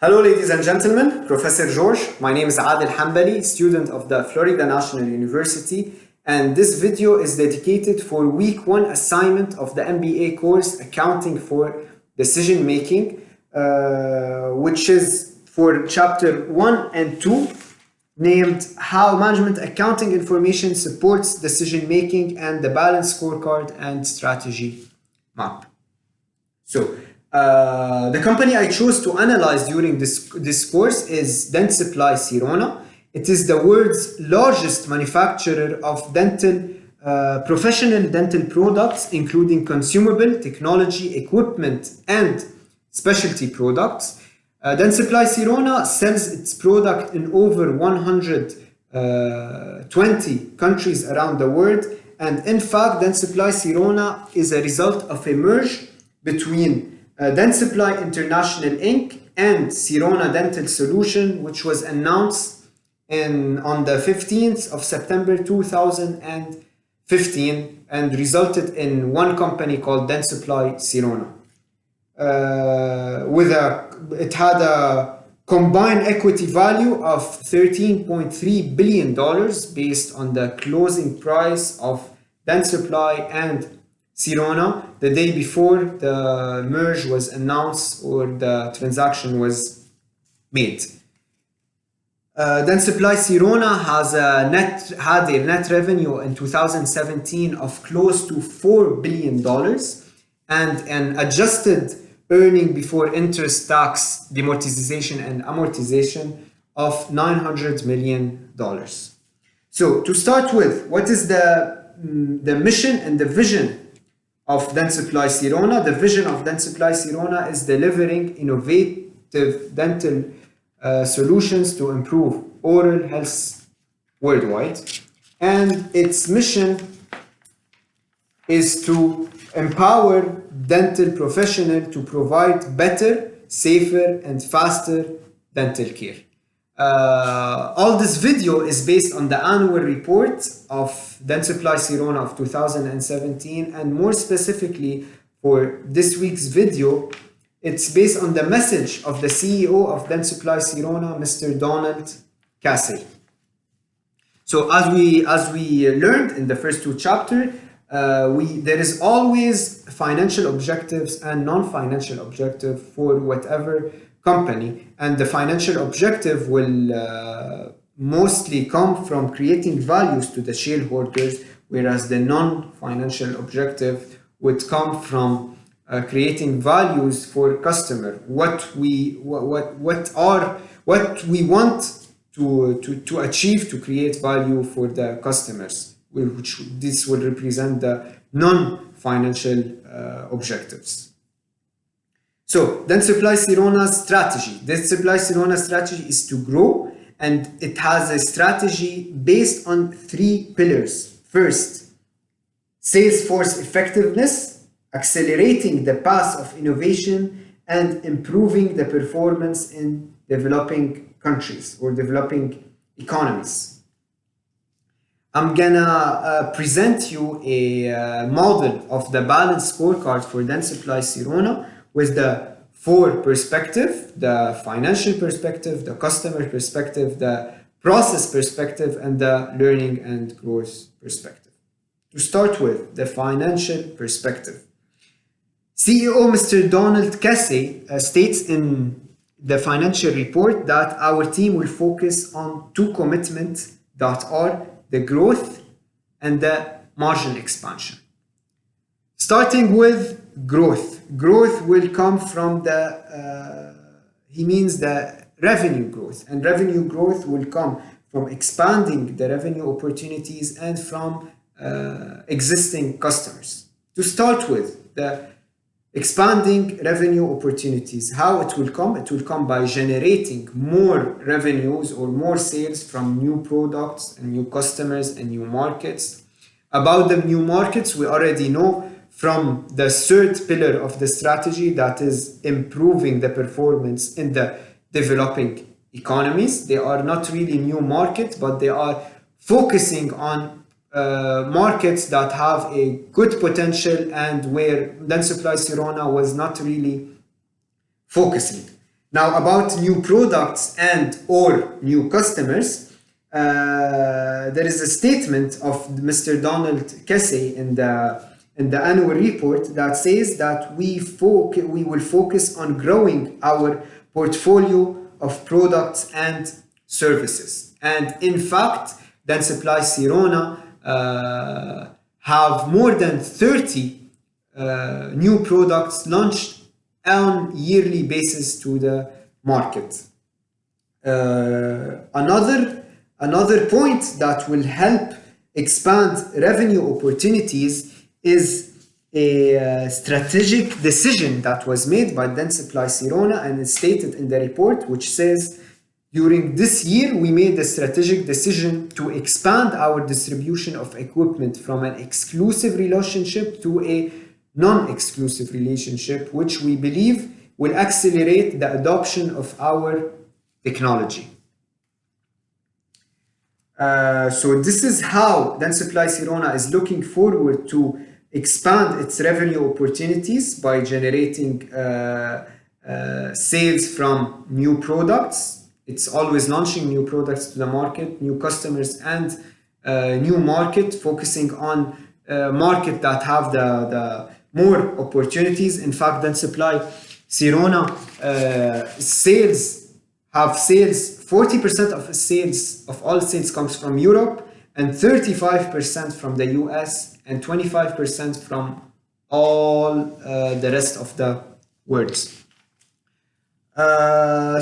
Hello ladies and gentlemen, Professor George. My name is Adel Hanbali, student of the Florida National University, and this video is dedicated for week 1 assignment of the MBA course Accounting for Decision Making, which is for chapter 1 and 2, named How Management Accounting Information Supports Decision Making and the Balanced Scorecard and Strategy Map. So, the company I chose to analyze during this course is Dentsply Sirona. It is the world's largest manufacturer of professional dental products, including consumable, technology, equipment, and specialty products. Dentsply Sirona sells its product in over 120 countries around the world. And in fact, Dentsply Sirona is a result of a merge between Dentsply International Inc. and Sirona Dental Solution, which was announced on the 15th of September 2015 and resulted in one company called Dentsply Sirona. It had a combined equity value of $13.3 billion based on the closing price of Dentsply and Sirona the day before the merge was announced or the transaction was made. Dentsply Sirona had a net revenue in 2017 of close to $4 billion and an adjusted earning before interest, tax, deamortization and amortization of $900 million. So to start with, what is the mission and the vision of Dentsply Sirona? The vision of Dentsply Sirona is delivering innovative dental solutions to improve oral health worldwide. And its mission is to empower dental professionals to provide better, safer, and faster dental care. All this video is based on the annual report of Dentsply Sirona of 2017, and more specifically for this week's video, it's based on the message of the CEO of Dentsply Sirona, Mr. Donald Casey. So as we learned in the first two chapters, there is always financial objectives and non-financial objective for whatever company, and the financial objective will mostly come from creating values to the shareholders, whereas the non-financial objective would come from creating values for customer. What we want to achieve to create value for the customers, which this will represent the non-financial objectives. So, Dentsply Sirona's strategy. Dentsply Sirona's strategy is to grow, and it has a strategy based on 3 pillars. First, sales force effectiveness, accelerating the path of innovation, and improving the performance in developing countries or developing economies. I'm gonna present you a model of the balanced scorecard for Dentsply Sirona, with the 4 perspective: the financial perspective, the customer perspective, the process perspective, and the learning and growth perspective. To start with, the financial perspective. CEO Mr. Donald Casey states in the financial report that our team will focus on 2 commitments that are the growth and the margin expansion. Starting with growth. Growth will come from he means the revenue growth, and revenue growth will come from expanding the revenue opportunities and from existing customers. To start with, the expanding revenue opportunities, how it will come? It will come by generating more revenues or more sales from new products and new customers and new markets. About the new markets, we already know from the 3rd pillar of the strategy, that is improving the performance in the developing economies. They are not really new markets, but they are focusing on markets that have a good potential and where Dentsply Sirona was not really focusing. Now, about new products and or new customers, there is a statement of Mr. Donald Casey in the annual report that says that we will focus on growing our portfolio of products and services. And in fact, Dentsply Sirona have more than 30 new products launched on yearly basis to the market. Another point that will help expand revenue opportunities is a strategic decision that was made by Dentsply Sirona, and it's stated in the report, which says, during this year, we made a strategic decision to expand our distribution of equipment from an exclusive relationship to a non-exclusive relationship, which we believe will accelerate the adoption of our technology. So this is how Dentsply Sirona is looking forward to expand its revenue opportunities by generating sales from new products. It's always launching new products to the market, new customers, and new market, focusing on market that have the more opportunities. In fact, Dentsply Sirona sales 40% of all sales comes from Europe, and 35% from the US, and 25% from all the rest of the world.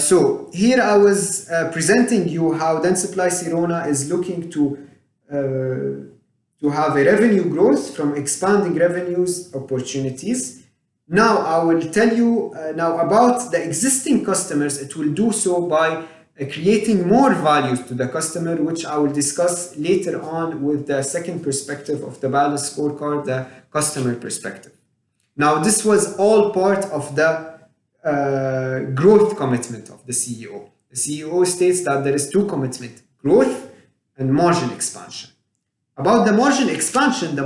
So here I was presenting you how Dentsply Sirona is looking to have a revenue growth from expanding revenues opportunities. Now I will tell you now about the existing customers. It will do so by creating more values to the customer, which I will discuss later on with the second perspective of the balanced scorecard, the customer perspective. Now, this was all part of the growth commitment of the CEO. The CEO states that there is two commitments: growth and margin expansion. About the margin expansion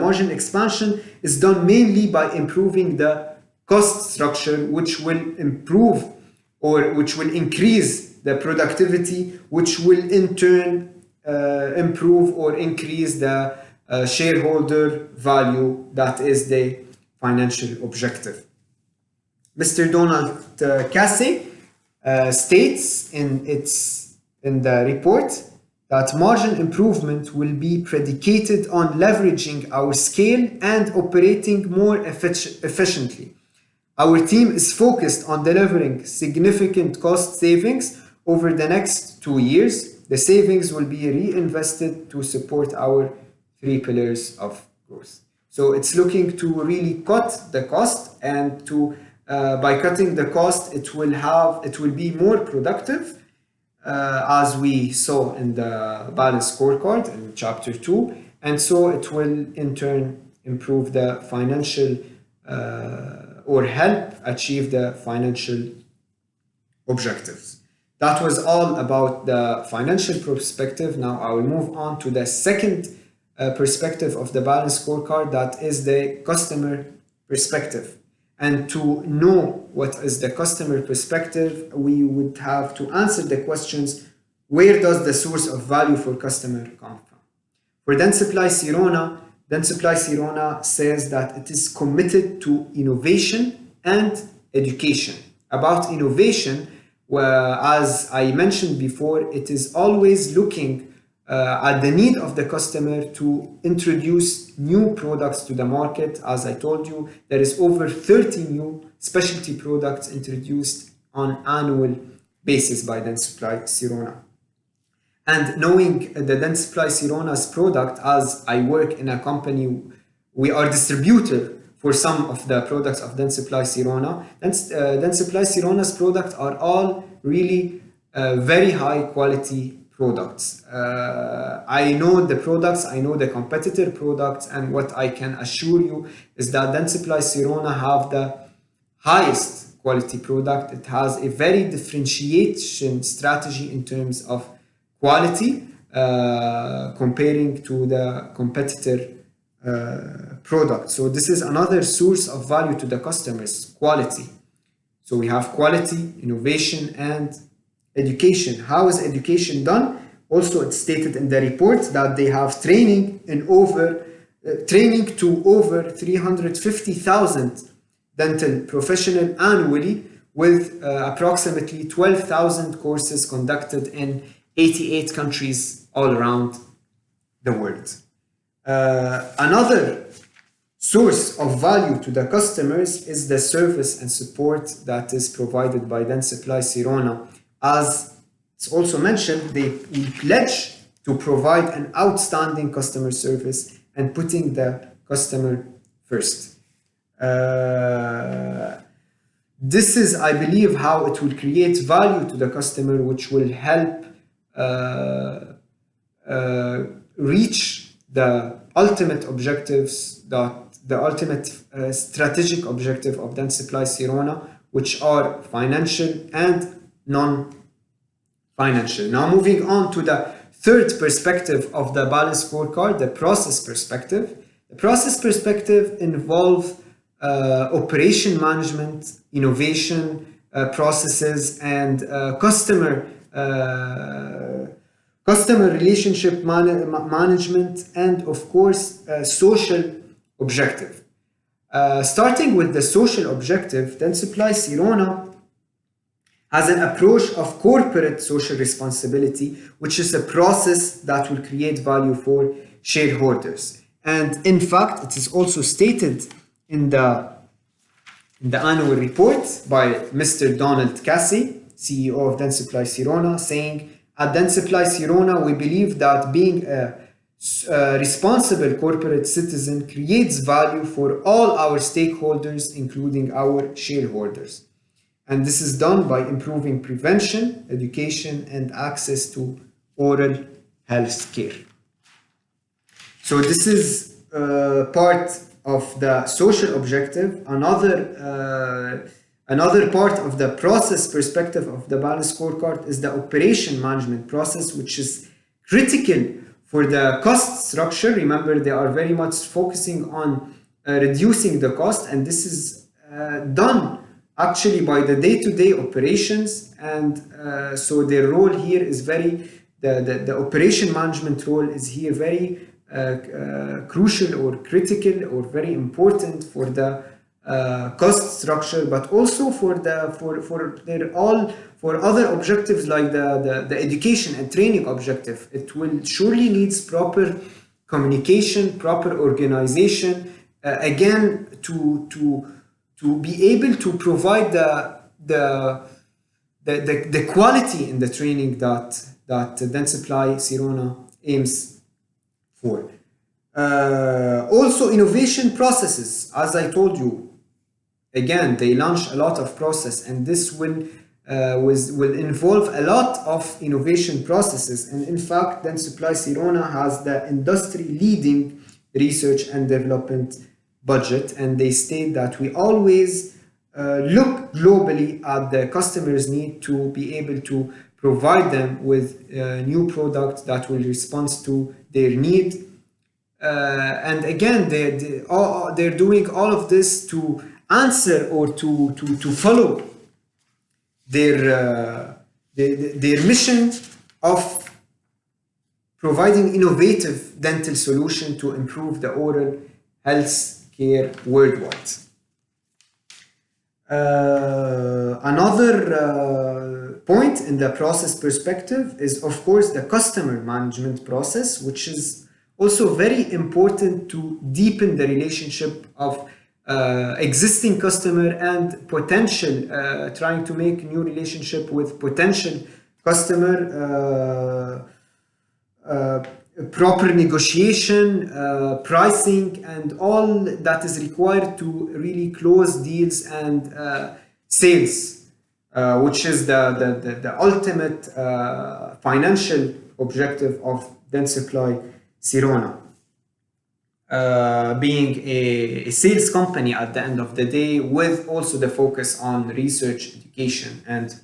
is done mainly by improving the cost structure, which will improve or which will increase the productivity, which will in turn improve or increase the shareholder value. That is the financial objective. Mr. Donald Casey states in the report that margin improvement will be predicated on leveraging our scale and operating more efficiently. Our team is focused on delivering significant cost savings over the next 2 years. The savings will be reinvested to support our 3 pillars of growth. So it's looking to really cut the cost, and to by cutting the cost, it will be more productive, as we saw in the balanced scorecard in chapter 2, and so it will in turn improve the financial or help achieve the financial objectives. That was all about the financial perspective. Now I will move on to the second perspective of the balanced scorecard, that is the customer perspective. And to know what is the customer perspective, we would have to answer the questions: where does the source of value for customer come from? For Dentsply Sirona says that it is committed to innovation and education. About innovation, as I mentioned before, it is always looking at the need of the customer to introduce new products to the market. As I told you, there is over 30 new specialty products introduced on annual basis by Dentsply Sirona. And knowing the Dentsply Sirona's product, as I work in a company, we are distributor for some of the products of Dentsply Sirona. Dentsply Sirona's products are all really very high quality products. I know the products, I know the competitor products, and what I can assure you is that Dentsply Sirona have the highest quality product. It has a very differentiation strategy in terms of quality, comparing to the competitor product. So this is another source of value to the customers: quality. So we have quality, innovation, and education. How is education done? Also, it's stated in the report that they have training to over 350,000 dental professionals annually, with approximately 12,000 courses conducted in 88 countries all around the world. Another source of value to the customers is the service and support that is provided by Dentsply Sirona. As it's also mentioned, we pledge to provide an outstanding customer service and putting the customer first. This is, I believe, how it will create value to the customer, which will help reach the ultimate objectives, the ultimate strategic objective of Dentsply Sirona, which are financial and non-financial. Now, moving on to the third perspective of the balanced scorecard, the process perspective. The process perspective involves operation management, innovation processes, and customer relationship management, and of course social objective. Starting with the social objective, Dentsply Sirona has an approach of corporate social responsibility, which is a process that will create value for shareholders. And in fact, it is also stated in the annual report by Mr. Donald Casey, CEO of Dentsply Sirona, saying, "At Dentsply Sirona, we believe that being a responsible corporate citizen creates value for all our stakeholders, including our shareholders. And this is done by improving prevention, education, and access to oral health care." So this is part of the social objective. Another part of the process perspective of the balanced scorecard is the operation management process, which is critical for the cost structure. Remember, they are very much focusing on reducing the cost, and this is done actually by the day-to-day operations. And so their role here is the operation management role is here very crucial or critical or very important for the cost structure, but also for other objectives like the education and training objective. It will surely needs proper communication, proper organization, again to be able to provide the quality in the training that Dentsply Sirona aims for. Also, innovation processes, as I told you, again, they launch a lot of process, and this will involve a lot of innovation processes. And in fact, Dentsply Sirona has the industry-leading research and development budget, and they state that we always look globally at the customer's need to be able to provide them with new products that will respond to their need. And again, they're doing all of this to answer or to follow their mission of providing innovative dental solution to improve the oral health care worldwide. Another point in the process perspective is, of course, the customer management process, which is also very important to deepen the relationship of existing customer and potential, trying to make new relationship with potential customer, proper negotiation, pricing, and all that is required to really close deals and sales, which is the ultimate financial objective of Dentsply Sirona. Being a sales company at the end of the day, with also the focus on research, education, and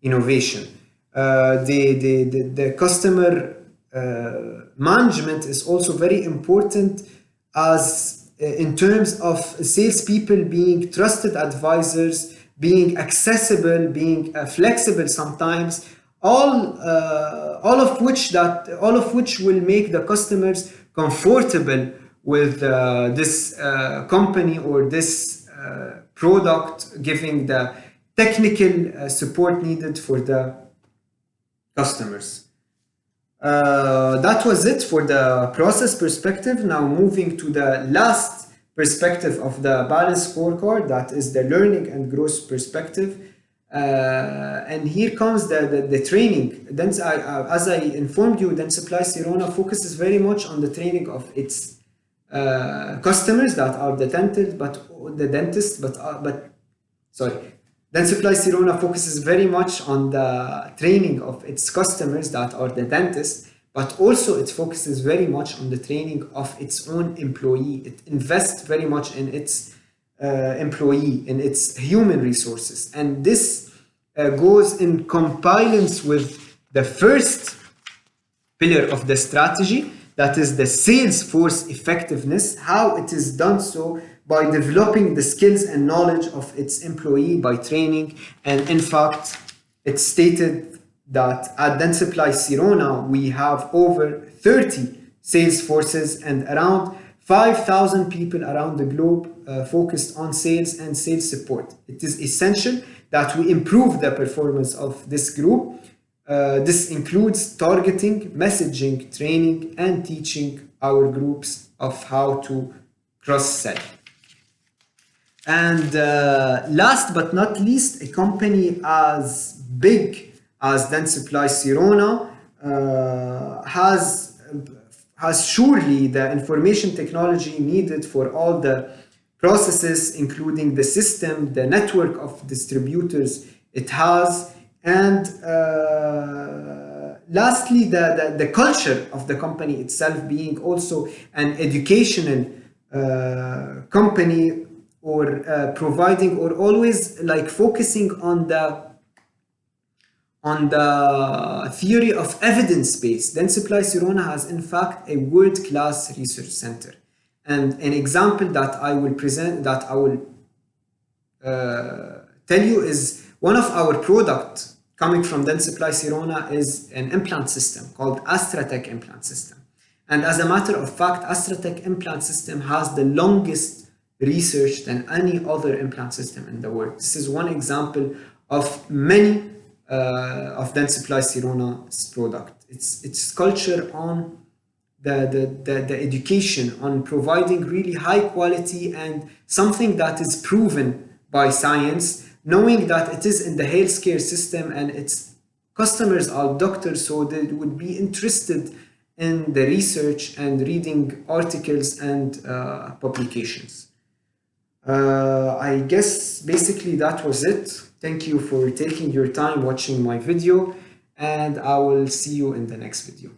innovation. The customer management is also very important, as in terms of salespeople being trusted advisors, being accessible, being flexible sometimes, all of which will make the customers comfortable with this company or this product, giving the technical support needed for the customers. That was it for the process perspective. Now moving to the last perspective of the balanced scorecard, that is the learning and growth perspective. And here comes the training. Then, as I informed you, Dentsply Sirona focuses very much on the training of its customers that are the dentists, Dentsply Sirona focuses very much on the training of its customers that are the dentists, but also it focuses very much on the training of its own employee. It invests very much in its employee, in its human resources. And this goes in compliance with the first pillar of the strategy, that is the sales force effectiveness, how it is done so by developing the skills and knowledge of its employee by training. And in fact, it's stated that at Dentsply Sirona, we have over 30 sales forces and around 5,000 people around the globe focused on sales and sales support. It is essential that we improve the performance of this group. This includes targeting, messaging, training, and teaching our groups of how to cross-sell. And last but not least, a company as big as Dentsply Sirona has surely the information technology needed for all the processes, including the system, the network of distributors it has, and lastly, the culture of the company itself being also an educational company, or providing, or always like focusing on the theory of evidence-based. Dentsply Sirona has in fact a world-class research center. And an example that I will tell you is one of our products coming from Dentsply Sirona is an implant system called AstraTech implant system. And as a matter of fact, AstraTech implant system has the longest research than any other implant system in the world. This is one example of many of Dentsply Sirona's product. It's culture on the education, on providing really high quality and something that is proven by science, knowing that it is in the healthcare system and its customers are doctors, so they would be interested in the research and reading articles and publications. I guess basically that was it. Thank you for taking your time watching my video, and I will see you in the next video.